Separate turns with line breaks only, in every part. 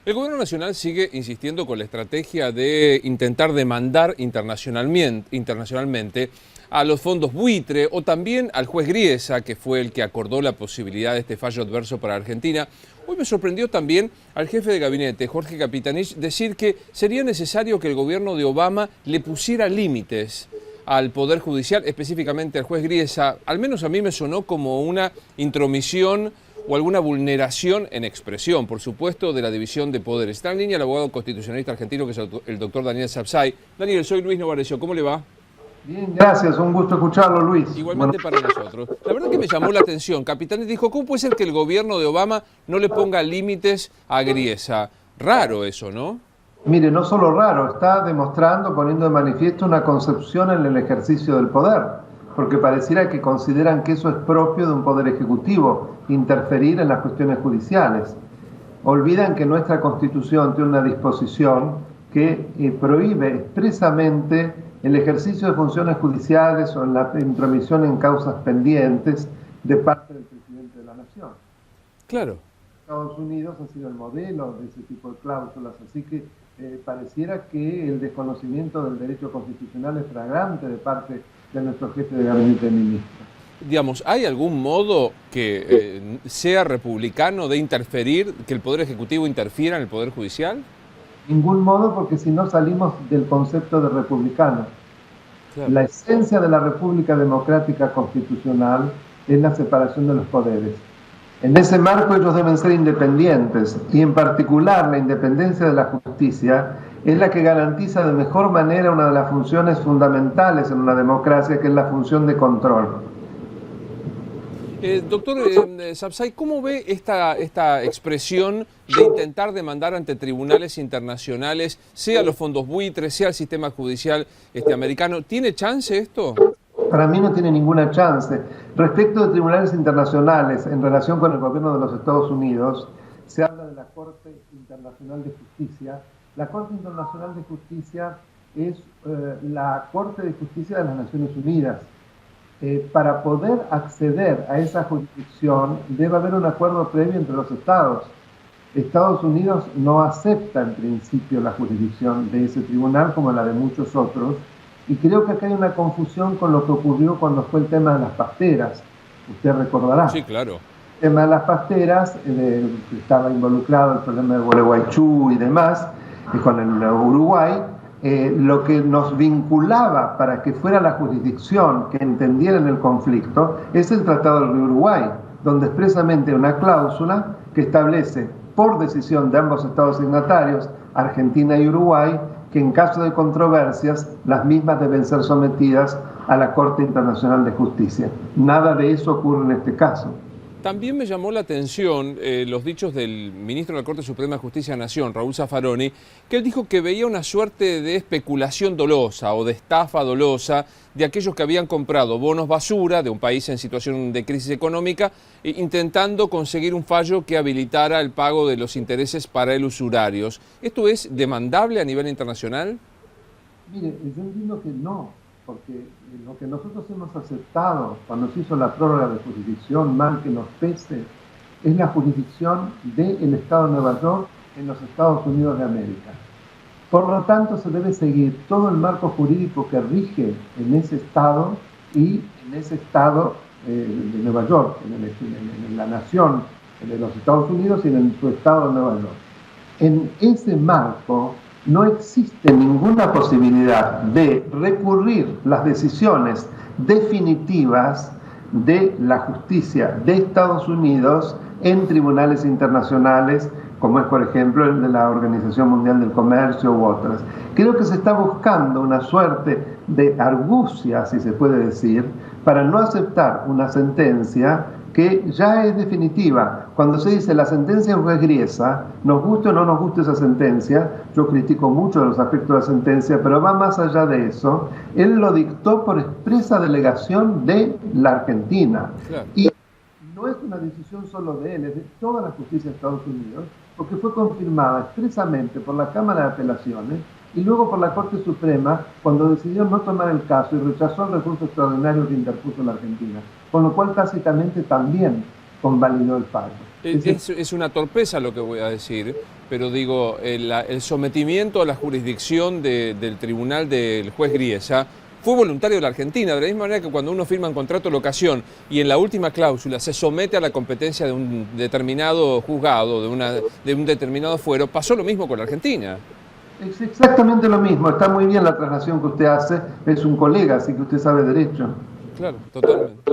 El gobierno nacional sigue insistiendo con la estrategia de intentar demandar internacionalmente a los fondos buitre o también al juez Griesa, que fue el que acordó la posibilidad de este fallo adverso para Argentina. Hoy me sorprendió también al jefe de gabinete, Jorge Capitanich, decir que sería necesario que el gobierno de Obama le pusiera límites al Poder Judicial, específicamente al juez Griesa. Al menos a mí me sonó como una intromisión o alguna vulneración en expresión, por supuesto, de la división de poderes. Está en línea el abogado constitucionalista argentino, que es el doctor Daniel Sapsay. Daniel, soy Luis Novarecio, ¿cómo le va?
Bien, gracias, un gusto escucharlo, Luis.
Igualmente para nosotros. La verdad que me llamó la atención. Capitán dijo, ¿cómo puede ser que el gobierno de Obama no le ponga límites a Griesa? Raro eso, ¿no?
Mire, no solo raro, está demostrando, poniendo de manifiesto una concepción en el ejercicio del poder, porque pareciera que consideran que eso es propio de un poder ejecutivo, interferir en las cuestiones judiciales. Olvidan que nuestra Constitución tiene una disposición que prohíbe expresamente el ejercicio de funciones judiciales o la intromisión en causas pendientes de parte del presidente de la Nación.
Claro.
Estados Unidos ha sido el modelo de ese tipo de cláusulas, así que pareciera que el desconocimiento del derecho constitucional es flagrante de parte de nuestro jefe de gabinete de ministros.
Digamos, ¿hay algún modo que sea republicano de interferir, que el Poder Ejecutivo interfiera en el Poder Judicial?
Ningún modo, porque si no salimos del concepto de republicano. Claro. La esencia de la República Democrática Constitucional es la separación de los poderes. En ese marco ellos deben ser independientes y en particular la independencia de la justicia es la que garantiza de mejor manera una de las funciones fundamentales en una democracia, que es la función de control.
Doctor Sapsay, ¿cómo ve esta expresión de intentar demandar ante tribunales internacionales, sea los fondos buitres, sea el sistema judicial americano? ¿Tiene chance esto?
Para mí no tiene ninguna chance. Respecto de tribunales internacionales, en relación con el gobierno de los Estados Unidos, se habla de la Corte Internacional de Justicia. La Corte Internacional de Justicia es la Corte de Justicia de las Naciones Unidas. Para poder acceder a esa jurisdicción debe haber un acuerdo previo entre los estados. Estados Unidos no acepta en principio la jurisdicción de ese tribunal como la de muchos otros, y creo que acá hay una confusión con lo que ocurrió cuando fue el tema de las pasteras. Usted recordará.
Sí, claro.
El tema de las pasteras, estaba involucrado el problema de Gualeguaychú y demás, y con el Uruguay. Lo que nos vinculaba para que fuera la jurisdicción que entendieran el conflicto es el Tratado del Río Uruguay, donde expresamente hay una cláusula que establece, por decisión de ambos estados signatarios, Argentina y Uruguay, que en caso de controversias, las mismas deben ser sometidas a la Corte Internacional de Justicia. Nada de eso ocurre en este caso.
También me llamó la atención los dichos del ministro de la Corte Suprema de Justicia de la Nación, Raúl Zaffaroni, que él dijo que veía una suerte de especulación dolosa o de estafa dolosa de aquellos que habían comprado bonos basura de un país en situación de crisis económica, intentando conseguir un fallo que habilitara el pago de los intereses para el usurarios. ¿Esto es demandable a nivel internacional?
Mire, yo entiendo que no, porque lo que nosotros hemos aceptado cuando se hizo la prórroga de jurisdicción, mal que nos pese, es la jurisdicción del Estado de Nueva York en los Estados Unidos de América. Por lo tanto, se debe seguir todo el marco jurídico que rige en ese Estado y en ese Estado de Nueva York, en la nación de los Estados Unidos y en su Estado de Nueva York. En ese marco no existe ninguna posibilidad de recurrir las decisiones definitivas de la justicia de Estados Unidos en tribunales internacionales, como es por ejemplo el de la Organización Mundial del Comercio u otras. Creo que se está buscando una suerte de argucia, si se puede decir, para no aceptar una sentencia que ya es definitiva. Cuando se dice la sentencia es juez Griesa, nos guste o no nos guste esa sentencia, yo critico mucho los aspectos de la sentencia, pero va más allá de eso. Él lo dictó por expresa delegación de la Argentina. Claro. Y no es una decisión solo de él, es de toda la justicia de Estados Unidos, porque fue confirmada expresamente por la Cámara de Apelaciones y luego por la Corte Suprema cuando decidió no tomar el caso y rechazó el recurso extraordinario que interpuso la Argentina. Con lo cual tácitamente también convalidó el fallo.
Es una torpeza lo que voy a decir, pero digo, el sometimiento a la jurisdicción del tribunal del juez Griesa fue voluntario de la Argentina, de la misma manera que cuando uno firma un contrato de locación y en la última cláusula se somete a la competencia de un determinado juzgado, de un determinado fuero, pasó lo mismo con la Argentina.
Es exactamente lo mismo, está muy bien la traslación que usted hace, es un colega, así que usted sabe derecho.
Claro, totalmente.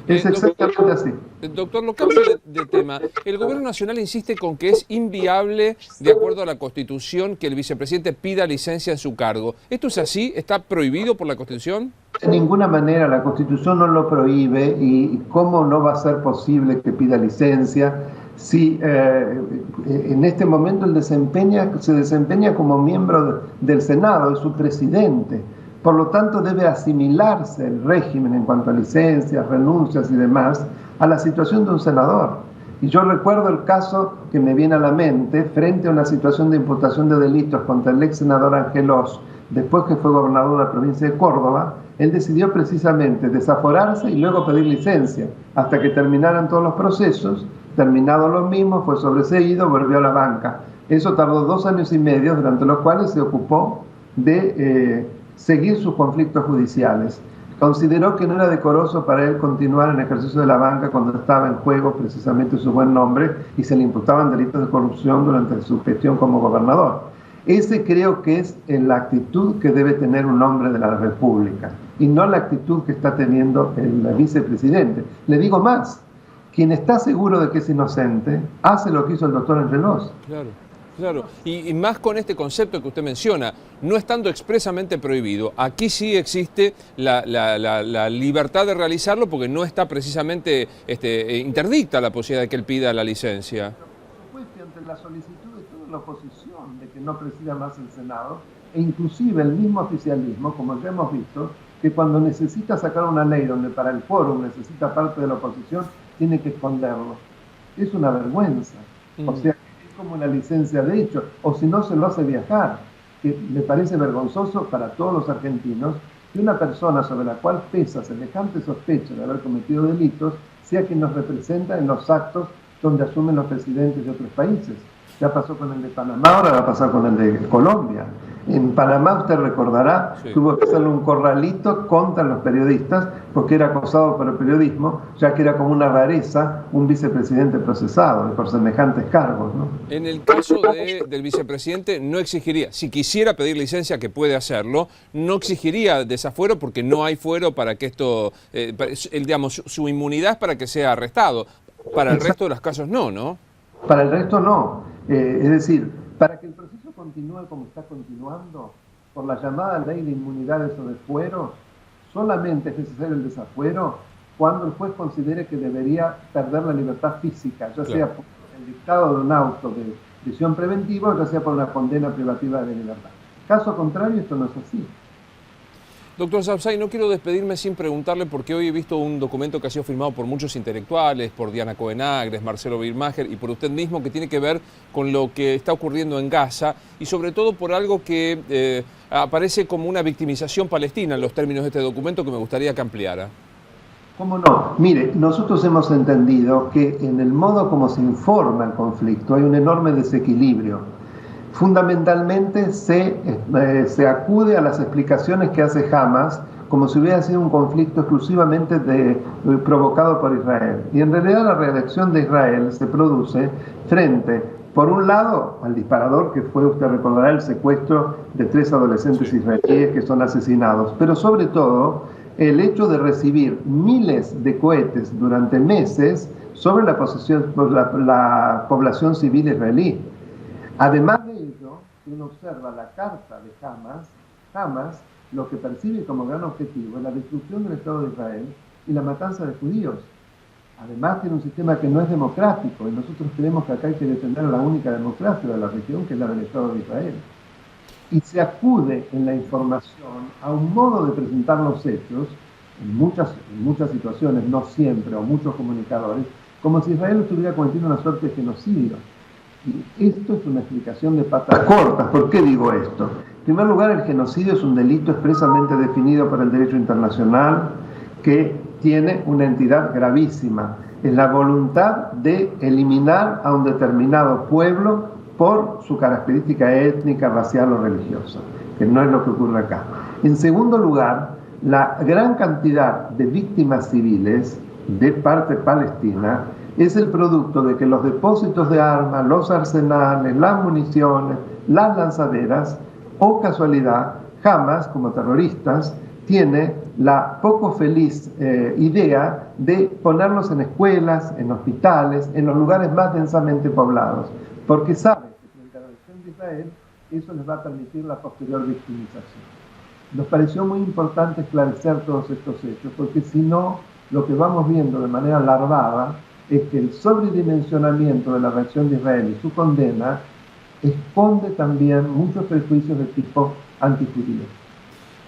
Es exactamente así.
Doctor, lo cambio de tema. El gobierno nacional insiste con que es inviable, de acuerdo a la Constitución, que el vicepresidente pida licencia en su cargo. ¿Esto es así? ¿Está prohibido por la Constitución?
De ninguna manera, la Constitución no lo prohíbe y cómo no va a ser posible que pida licencia si en este momento se desempeña como miembro del Senado, es su presidente. Por lo tanto, debe asimilarse el régimen en cuanto a licencias, renuncias y demás a la situación de un senador. Y yo recuerdo el caso que me viene a la mente frente a una situación de imputación de delitos contra el ex senador Ángel Oz, después que fue gobernador de la provincia de Córdoba. Él decidió precisamente desaforarse y luego pedir licencia hasta que terminaran todos los procesos. Terminado los mismos, fue sobreseído, volvió a la banca. Eso tardó 2 años y medio, durante los cuales se ocupó de seguir sus conflictos judiciales. Consideró que no era decoroso para él continuar en el ejercicio de la banca cuando estaba en juego precisamente su buen nombre y se le imputaban delitos de corrupción durante su gestión como gobernador. Ese creo que es la actitud que debe tener un hombre de la República y no la actitud que está teniendo el vicepresidente. Le digo más, quien está seguro de que es inocente hace lo que hizo el doctor Ángel Oz.
Claro. Claro, y más con este concepto que usted menciona, no estando expresamente prohibido, aquí sí existe la libertad de realizarlo porque no está precisamente interdicta la posibilidad de que él pida la licencia.
Por supuesto, ante la solicitud de toda la oposición de que no presida más el Senado, e inclusive el mismo oficialismo, como ya hemos visto, que cuando necesita sacar una ley donde para el quórum necesita parte de la oposición, tiene que esconderlo. Es una vergüenza. O sea, como una licencia de hecho, o si no se lo hace viajar, que me parece vergonzoso para todos los argentinos que una persona sobre la cual pesa semejante sospecha de haber cometido delitos sea quien nos representa en los actos donde asumen los presidentes de otros países. Ya pasó con el de Panamá, ahora va a pasar con el de Colombia. En Panamá usted recordará que hubo que hacerle un corralito contra los periodistas porque era acosado por el periodismo, ya que era como una rareza un vicepresidente procesado por semejantes cargos, ¿no?
En el caso del vicepresidente no exigiría, si quisiera pedir licencia, que puede hacerlo, no exigiría desafuero porque no hay fuero para que esto, digamos, su inmunidad es para que sea arrestado. Para el resto de los casos no.
Para el resto no. Es decir, para que el proceso continúe como está continuando, por la llamada ley de inmunidades o de fueros, solamente es necesario el desafuero cuando el juez considere que debería perder la libertad física, ya sea por el dictado de un auto de prisión preventiva o ya sea por una condena privativa de libertad. Caso contrario, esto no es así.
Doctor Sabzai, no quiero despedirme sin preguntarle porque hoy he visto un documento que ha sido firmado por muchos intelectuales, por Diana Cohen-Agres, Marcelo Birmacher y por usted mismo, que tiene que ver con lo que está ocurriendo en Gaza y sobre todo por algo que aparece como una victimización palestina en los términos de este documento que me gustaría que ampliara.
¿Cómo no? Mire, nosotros hemos entendido que en el modo como se informa el conflicto hay un enorme desequilibrio. Fundamentalmente se acude a las explicaciones que hace Hamas como si hubiera sido un conflicto exclusivamente provocado por Israel. Y en realidad la reacción de Israel se produce frente, por un lado, al disparador que fue, usted recordará, el secuestro de 3 adolescentes israelíes que son asesinados, pero sobre todo el hecho de recibir miles de cohetes durante meses sobre la población civil israelí. Además de ello, si uno observa la carta de Hamas lo que percibe como gran objetivo es la destrucción del Estado de Israel y la matanza de judíos. Además tiene un sistema que no es democrático y nosotros creemos que acá hay que defender a la única democracia de la región, que es la del Estado de Israel. Y se acude en la información a un modo de presentar los hechos, en muchas situaciones, no siempre, o muchos comunicadores, como si Israel estuviera cometiendo una suerte de genocidio. Y esto es una explicación de patas cortas. ¿Por qué digo esto? En primer lugar, el genocidio es un delito expresamente definido por el derecho internacional que tiene una entidad gravísima. Es la voluntad de eliminar a un determinado pueblo por su característica étnica, racial o religiosa, que no es lo que ocurre acá. En segundo lugar, la gran cantidad de víctimas civiles de parte palestina es el producto de que los depósitos de armas, los arsenales, las municiones, las lanzaderas, o casualidad, Hamas, como terroristas, tiene la poco feliz idea de ponerlos en escuelas, en hospitales, en los lugares más densamente poblados, porque sabe que frente a la nación de Israel eso les va a permitir la posterior victimización. Nos pareció muy importante esclarecer todos estos hechos, porque si no, lo que vamos viendo de manera larvada es que el sobredimensionamiento de la reacción de Israel y su condena esconde también muchos prejuicios de tipo antijudío.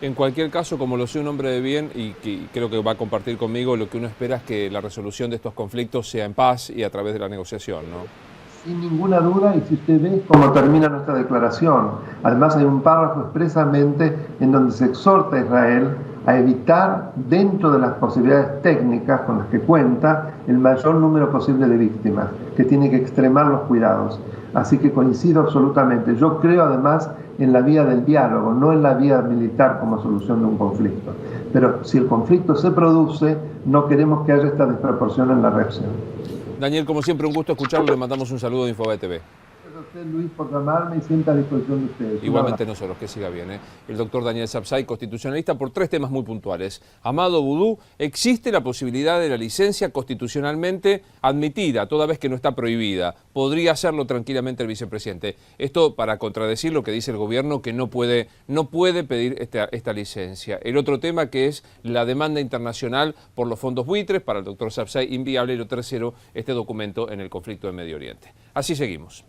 En cualquier caso, como lo sé un hombre de bien y creo que va a compartir conmigo, lo que uno espera es que la resolución de estos conflictos sea en paz y a través de la negociación, ¿no?
Sin ninguna duda, y si usted ve cómo termina nuestra declaración, además hay un párrafo expresamente en donde se exhorta a Israel a evitar, dentro de las posibilidades técnicas con las que cuenta, el mayor número posible de víctimas, que tiene que extremar los cuidados. Así que coincido absolutamente. Yo creo además en la vía del diálogo, no en la vía militar como solución de un conflicto. Pero si el conflicto se produce, no queremos que haya esta desproporción en la reacción.
Daniel, como siempre, un gusto escucharlo. Le mandamos un saludo de Infobae TV.
Gracias a usted, Luis, por llamarme y siempre a disposición de ustedes.
Igualmente nosotros, que siga bien. El doctor Daniel Sabzai, constitucionalista, por 3 temas muy puntuales. Amado Boudou, existe la posibilidad de la licencia constitucionalmente admitida, toda vez que no está prohibida. Podría hacerlo tranquilamente el vicepresidente. Esto para contradecir lo que dice el gobierno, que no puede pedir esta licencia. El otro tema, que es la demanda internacional por los fondos buitres, para el doctor Sabzai inviable. Y lo tercero, este documento en el conflicto de Medio Oriente. Así seguimos.